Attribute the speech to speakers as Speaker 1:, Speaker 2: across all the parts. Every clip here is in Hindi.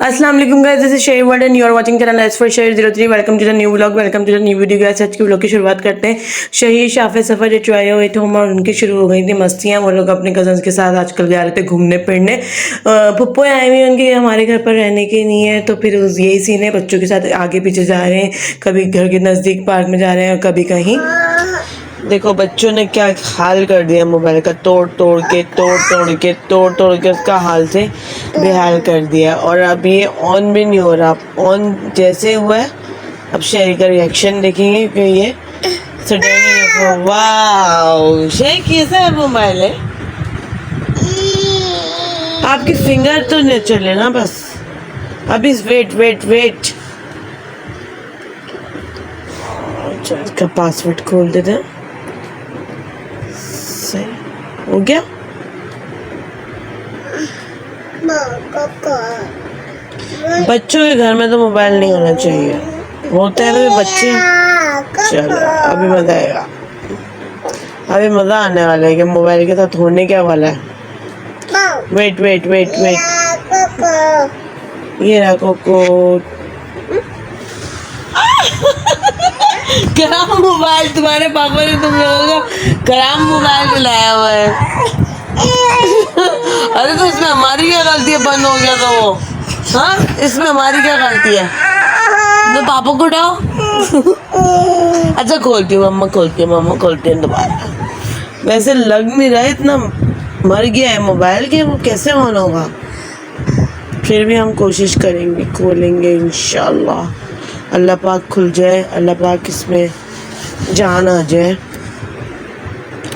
Speaker 1: अस्सलाम वालेकुम guys, this is Sheri world and you are watching channel S for share 03। Welcome to the new vlog, welcome to the new video guys. आज की व्लॉग की शुरुआत करते हैं। शहीद शाफे सफ़र जो आए हुए थे हम और उनकी शुरू हो गई थी मस्तियाँ। वो लोग अपने कजन्स के साथ आजकल जा रहे थे घूमने फिरने। पप्पो आए हुए उनके हमारे घर पर रहने के नहीं है, तो फिर यही सीन है, बच्चों के साथ आगे पीछे जा रहे हैं, कभी घर के नज़दीक पार्क में जा रहे हैं और कभी कहीं। देखो बच्चों ने क्या हाल कर दिया मोबाइल का, तोड़ तोड़ के उसका हाल से बेहाल कर दिया। और अब ये ऑन भी नहीं हो रहा। ऑन जैसे हुआ है, अब शेरी का रिएक्शन देखेंगे कि ये सडनली वाह शेरी कैसा है मोबाइल है। आपकी फिंगर तो नहीं चले ना, बस अभी वेट वेट वेट। चल इसका पासवर्ड खोल देते हैं। सही हो गया। बच्चों के घर में तो मोबाइल नहीं होना चाहिए, होता है तो बच्चे। चलो अभी मजा आएगा, अभी मजा आने वाला है कि मोबाइल के साथ होने क्या वाला है। वेट वेट वेट वेट, ये रहा कोको। खराब मोबाइल, तुम्हारे पापा ने तुम लोगों का खराब मोबाइल दिलाया हुआ है। अरे तो इसमें हमारी क्या गलती है, बंद हो गया तो वो। हाँ इसमें हमारी क्या गलती है, तो पापा को उठाओ। अच्छा खोलती हूँ, मम्मा खोलती है, मम्मा खोलती है दोबारा। वैसे लग नहीं रहा है, इतना मर गया है मोबाइल के, वो कैसे ऑन होगा। फिर भी हम कोशिश करेंगे, खोलेंगे इंशाल्लाह। अल्लाह पाक खुल जाए, अल्लाह पाक इसमें जान आ जाए।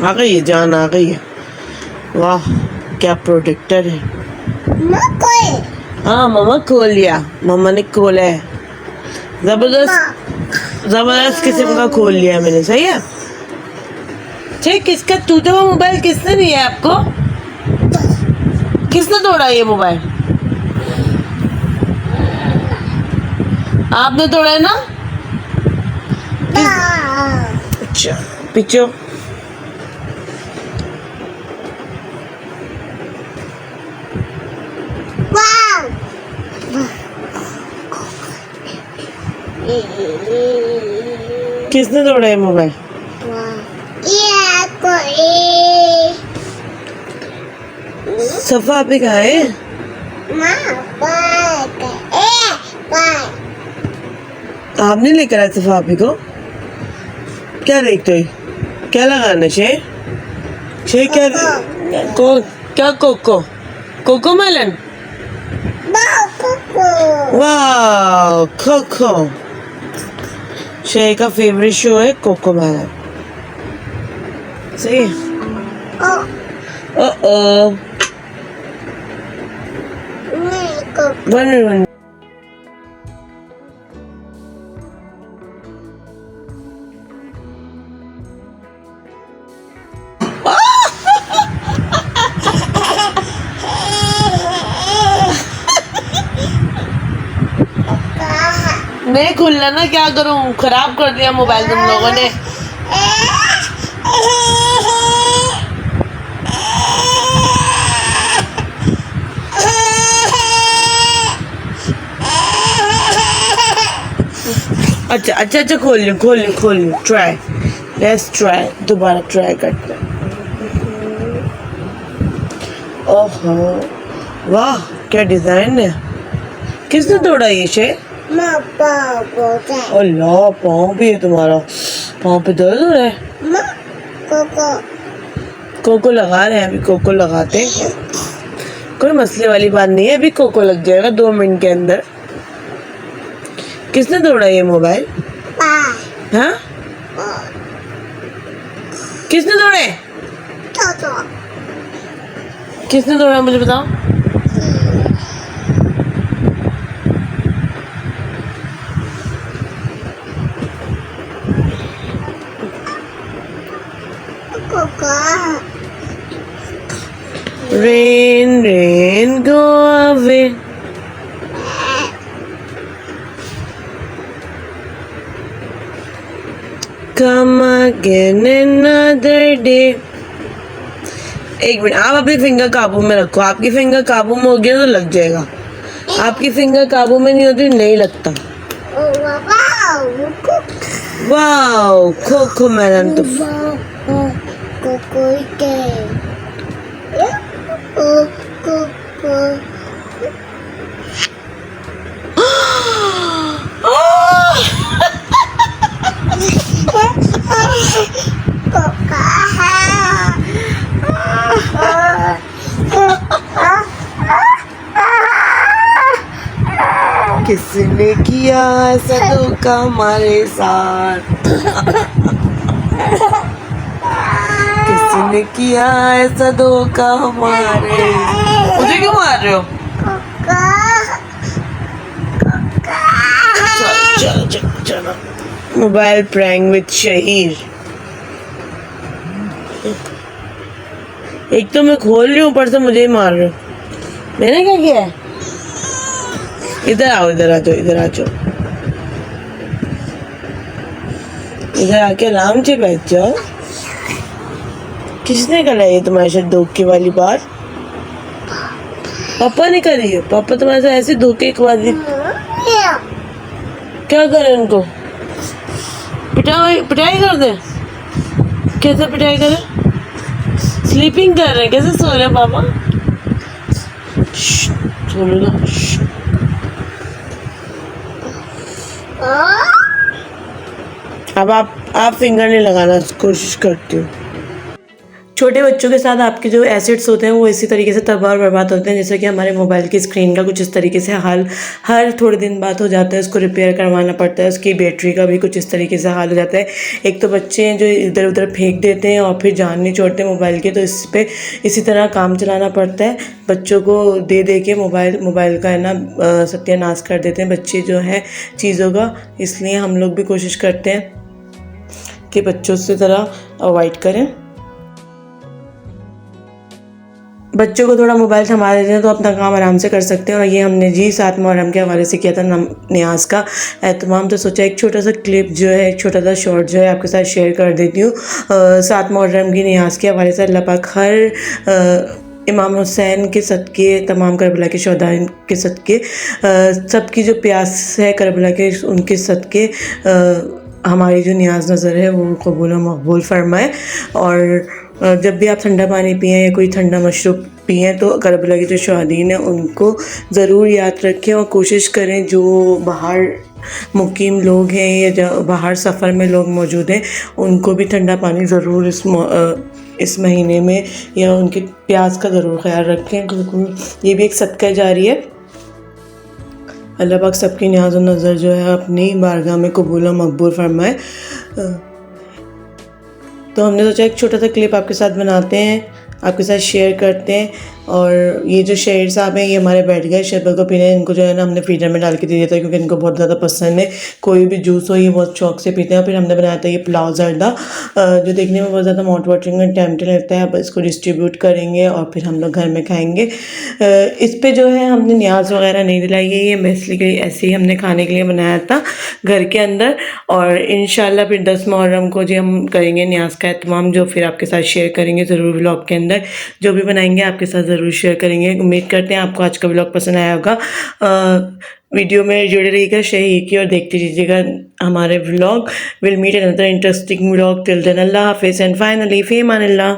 Speaker 1: आ गई है जान, आ गई है। वाह क्या प्रोटेक्टर है। हाँ मम्मा खोल लिया, मम्मा ने खोला है। जबरदस्त किस्म का खोल लिया मैंने, सही है। ठीक, किसका टूटा हुआ मोबाइल किसने दिया आपको, किसने तोड़ा ये मोबाइल? आपने तोड़ा है ना? अच्छा पीछे किसने तोड़ा है मोबाइल? सफा पे कहाँ है? आपने लेकर आए सफा आपी को? क्या देखते हो, क्या लगाना शे क्या क्या कोको कोको मेलन? वाह कोको, शे का फेवरेट शो है कोको मेलन, सही। ओ वन नहीं खुलना ना, क्या करूं, खराब कर दिया मोबाइल तुम लोगों ने। अच्छा अच्छा अच्छा खोल लियो ट्राई, लेट्स ट्राई, दोबारा ट्राई करते हैं। ओहो वाह क्या डिजाइन है, किसने तोड़ा ये शे? अल्लाह पाँव भी है तुम्हारा, पाँव पे दर्द हो रहा है। कोको लगा रहे हैं, अभी कोको लगाते हैं, कोई मसले वाली बात नहीं है, अभी कोको लग जाएगा 2 मिनट के अंदर। किसने तोड़ा ये मोबाइल? हाँ किसने तोड़े, किसने तोड़ा मुझे बताओ। Rain, rain, go away. Come again another day. एक मिनट, आप अपनी फिंगर काबू में रखो, आपकी फिंगर काबू में होगी तो लग जाएगा। आपकी फिंगर काबू में नहीं होती, नहीं लगता। वाओ, खो खो मैडम तो किसने किया ऐसा धोखा हमारे साथ? किसने किया ऐसा धोखा हमारे? मुझे क्यों मार रहे हो? चलो चलो चलो, मोबाइल प्रैंक विद शहीर। एक तो मैं खोल रही हूँ, ऊपर से मुझे ही मार रहे हो। मैंने क्या किया है? इधर आओ, इधर आ जाओ, इधर आ जाओ, इधर आके आराम से बैठ जाओ। किसने करा ये तुम्हारे साथ धोखे वाली बात? पापा ने करी है। पापा तुम्हारे साथ ऐसे धोखे की बात क्या करें? उनको पिटाई पिटाई कर दे? कैसे पिटाई करें? स्लीपिंग कर रहे हैं, कैसे सो रहे हैं पापा? सुन लो। अब आप फिंगर नहीं लगाना, कोशिश करती हूँ। छोटे बच्चों के साथ आपके जो एसिड्स होते हैं वो इसी तरीके से तबाह और बर्बाद होते हैं, जैसे कि हमारे मोबाइल की स्क्रीन का कुछ इस तरीके से हाल हर थोड़े दिन बाद हो जाता है। उसको रिपेयर करवाना पड़ता है, उसकी बैटरी का भी कुछ इस तरीके से हाल हो जाता है। एक तो बच्चे हैं जो इधर उधर फेंक देते हैं और फिर जान नहीं छोड़ते मोबाइल के, तो इस पर इसी तरह काम चलाना पड़ता है। बच्चों को दे दे के मोबाइल का है ना सत्यानाश कर देते हैं बच्चे जो है चीज़ों का। इसलिए हम लोग भी कोशिश करते हैं कि बच्चों से तरह अवॉइड करें। बच्चों को थोड़ा मोबाइल थमा देते हैं तो अपना काम आराम से कर सकते हैं। और ये हमने जी 7 मुहर्रम के हवाले से किया था न्याज का एहतमाम, तो सोचा एक छोटा सा क्लिप जो है, एक छोटा सा शॉर्ट जो है आपके साथ शेयर कर देती हूँ। 7 मुहर्रम की न्याज के हवाले से अल्लाह पाक हर इमाम हुसैन के सदक़े, तमाम करबला के शहदा के सदक़े, सबकी जो प्यास है करबला के उनके सदक़े हमारी जो न्याज नज़र है वो कबूल और मकबूल फरमाए। और जब भी आप ठंडा पानी पिएँ या कोई ठंडा मशरूब पिएँ तो करबला के जो शहीदीन हैं उनको ज़रूर याद रखें। और कोशिश करें जो बाहर मुकीम लोग हैं या जो बाहर सफ़र में लोग मौजूद हैं उनको भी ठंडा पानी ज़रूर इस महीने में या उनके प्यास का ज़रूर ख्याल रखें, क्योंकि ये भी एक सदका जारी है। अल्लाह पाक सबकी न्याज़ और नज़र जो है अपनी बारगाह में कबूल और मकबूल फरमाए। तो हमने सोचा एक छोटा सा क्लिप आपके साथ बनाते हैं, आपके साथ शेयर करते हैं। और ये जो शेर साहब हैं ये हमारे बैठ गए शरबत को पीने। इनको जो है ना हमने फीडर में डाल के दे दिया था क्योंकि इनको बहुत ज़्यादा पसंद है, कोई भी जूस हो ये बहुत शौक से पीते हैं। फिर हमने बनाया था ये पुलाव जर्दा जो देखने में बहुत ज़्यादा माउथ वाटरिंग और टेम्पटिंग लगता है। अब इसको डिस्ट्रीब्यूट करेंगे और फिर हम लोग घर में खाएँगे। इस पर जो है हमने न्याज वगैरह नहीं दिलाई है, ये बेसिकली ऐसे ही हमने खाने के लिए बनाया था घर के अंदर। और इंशाल्लाह फिर 10 मुहर्रम को जो हम करेंगे न्याज का एहतमाम, जो फिर आपके साथ शेयर करेंगे ज़रूर व्लॉग के अंदर। जो भी बनाएंगे आपके साथ ज़रूर शेयर करेंगे। उम्मीद करते हैं आपको आज का व्लॉग पसंद आया होगा। वीडियो में जुड़े रहिएगा शहीर की और देखते रहिएगा हमारे vlog. Will meet another interesting vlog. Till then अल्लाह हाफिज़ एंड फाइनली फ़ी अमानिल्लाह।